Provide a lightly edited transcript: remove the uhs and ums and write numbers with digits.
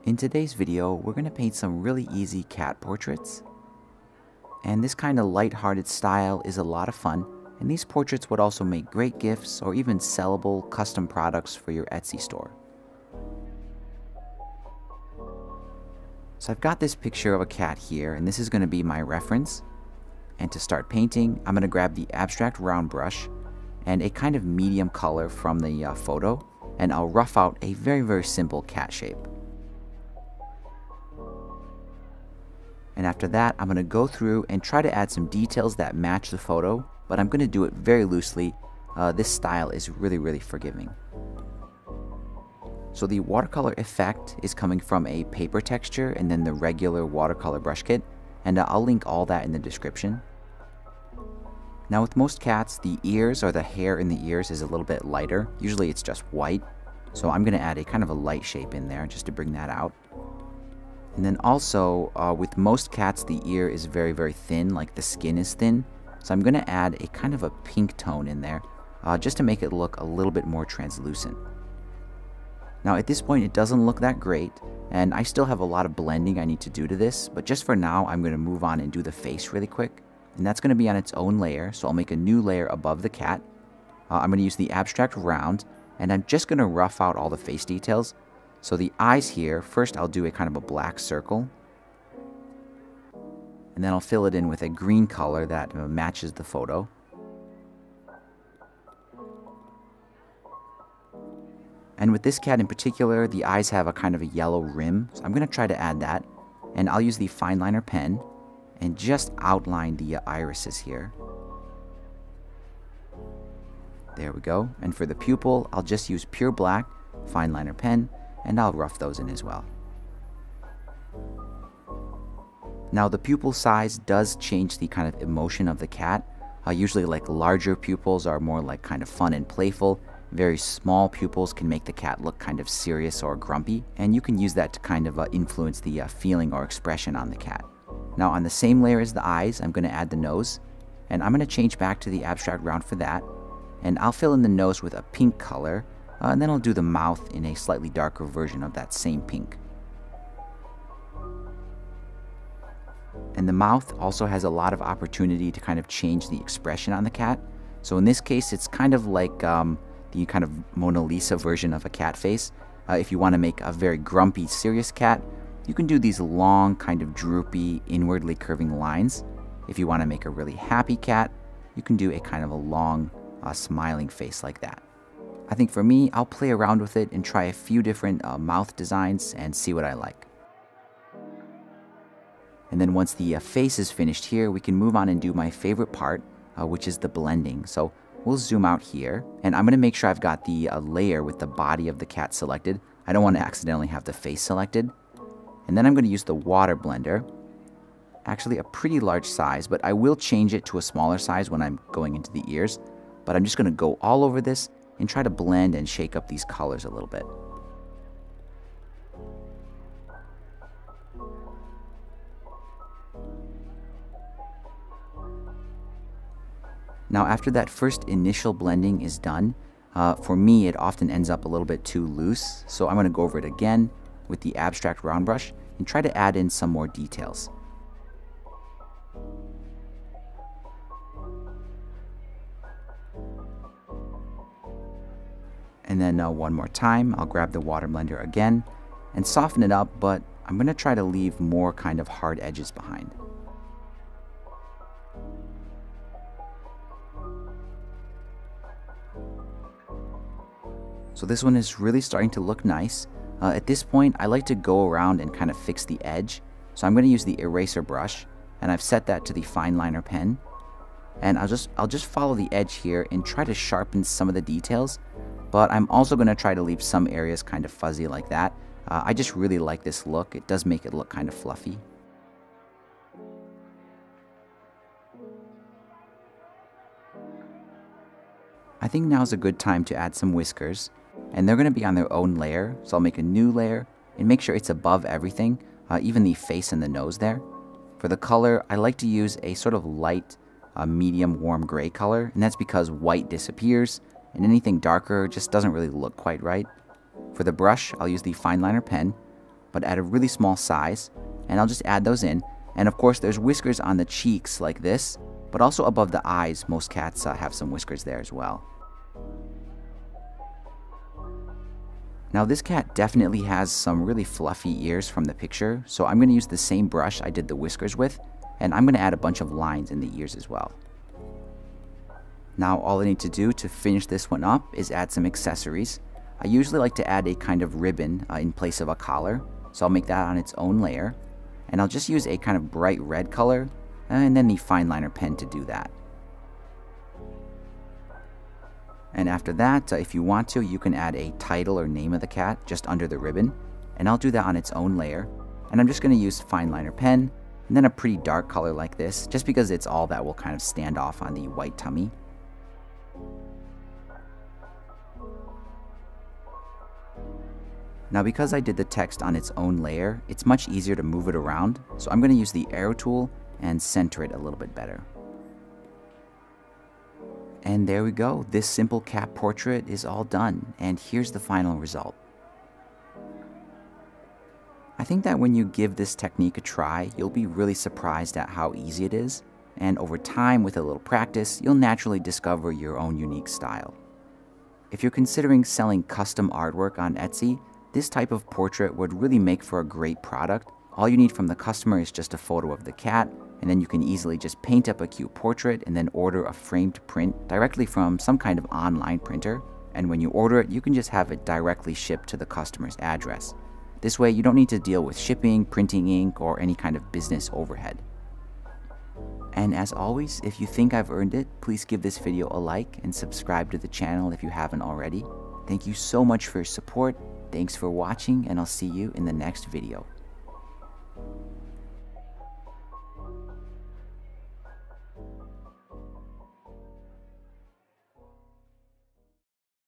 In today's video, we're going to paint some really easy cat portraits. And this kind of light-hearted style is a lot of fun, and these portraits would also make great gifts or even sellable custom products for your Etsy store. So I've got this picture of a cat here, and this is going to be my reference. And to start painting, I'm going to grab the abstract round brush and a kind of medium color from the photo, and I'll rough out a very simple cat shape. And after that, I'm going to go through and try to add some details that match the photo, but I'm going to do it very loosely. This style is really forgiving. So the watercolor effect is coming from a paper texture and then the regular watercolor brush kit, and I'll link all that in the description. Now with most cats, the ears or the hair in the ears is a little bit lighter. Usually it's just white. So I'm going to add a kind of a light shape in there just to bring that out. And then also, with most cats, the ear is very thin, like the skin is thin. So I'm going to add a kind of a pink tone in there, just to make it look a little bit more translucent. Now at this point, it doesn't look that great, and I still have a lot of blending I need to do to this, but just for now, I'm going to move on and do the face really quick. And that's going to be on its own layer, so I'll make a new layer above the cat. I'm going to use the abstract round, and I'm just going to rough out all the face details. So the eyes here, first I'll do a kind of a black circle, and then I'll fill it in with a green color that matches the photo. And with this cat in particular, the eyes have a kind of a yellow rim, so I'm going to try to add that. And I'll use the fine liner pen and just outline the irises here. There we go. And for the pupil, I'll just use pure black, fine liner pen, and I'll rough those in as well. Now the pupil size does change the kind of emotion of the cat. Usually like larger pupils are more like kind of fun and playful. Very small pupils can make the cat look kind of serious or grumpy, and you can use that to kind of influence the feeling or expression on the cat. Now on the same layer as the eyes, I'm going to add the nose, and I'm going to change back to the abstract round for that, and I'll fill in the nose with a pink color. And then I'll do the mouth in a slightly darker version of that same pink. And the mouth also has a lot of opportunity to kind of change the expression on the cat. So in this case, it's kind of like the kind of Mona Lisa version of a cat face. If you want to make a very grumpy, serious cat, you can do these long, kind of droopy, inwardly curving lines. If you want to make a really happy cat, you can do a kind of a long, smiling face like that. I think for me, I'll play around with it and try a few different mouth designs and see what I like. And then once the face is finished here, we can move on and do my favorite part, which is the blending. So we'll zoom out here, and I'm going to make sure I've got the layer with the body of the cat selected. I don't want to accidentally have the face selected. And then I'm going to use the water blender. Actually a pretty large size, but I will change it to a smaller size when I'm going into the ears. But I'm just going to go all over this and try to blend and shake up these colors a little bit. Now after that first initial blending is done, for me it often ends up a little bit too loose, so I'm going to go over it again with the abstract round brush and try to add in some more details. And then one more time, I'll grab the water blender again and soften it up, but I'm going to try to leave more kind of hard edges behind. So this one is really starting to look nice. At this point, I like to go around and kind of fix the edge. So I'm going to use the eraser brush, and I've set that to the fine liner pen. And I'll just follow the edge here and try to sharpen some of the details. But I'm also going to try to leave some areas kind of fuzzy like that. I just really like this look. It does make it look kind of fluffy. I think now's a good time to add some whiskers. And they're going to be on their own layer. So I'll make a new layer and make sure it's above everything, even the face and the nose there. For the color, I like to use a sort of light, medium warm gray color. And that's because white disappears and anything darker just doesn't really look quite right. For the brush, I'll use the fine liner pen, but at a really small size, and I'll just add those in. And of course, there's whiskers on the cheeks like this, but also above the eyes. Most cats have some whiskers there as well. Now this cat definitely has some really fluffy ears from the picture, so I'm going to use the same brush I did the whiskers with, and I'm going to add a bunch of lines in the ears as well. Now all I need to do to finish this one up is add some accessories. I usually like to add a kind of ribbon in place of a collar, so I'll make that on its own layer. And I'll just use a kind of bright red color, and then the fine liner pen to do that. And after that, if you want to, you can add a title or name of the cat just under the ribbon, and I'll do that on its own layer. And I'm just going to use fine liner pen, and then a pretty dark color like this, just because it's all that will kind of stand off on the white tummy. Now because I did the text on its own layer, it's much easier to move it around, so I'm going to use the arrow tool and center it a little bit better. And there we go, this simple cat portrait is all done, and here's the final result. I think that when you give this technique a try, you'll be really surprised at how easy it is, and over time, with a little practice, you'll naturally discover your own unique style. If you're considering selling custom artwork on Etsy, this type of portrait would really make for a great product. All you need from the customer is just a photo of the cat, and then you can easily just paint up a cute portrait and then order a framed print directly from some kind of online printer. And when you order it, you can just have it directly shipped to the customer's address. This way, you don't need to deal with shipping, printing ink, or any kind of business overhead. And as always, if you think I've earned it, please give this video a like and subscribe to the channel if you haven't already. Thank you so much for your support. Thanks for watching, and I'll see you in the next video.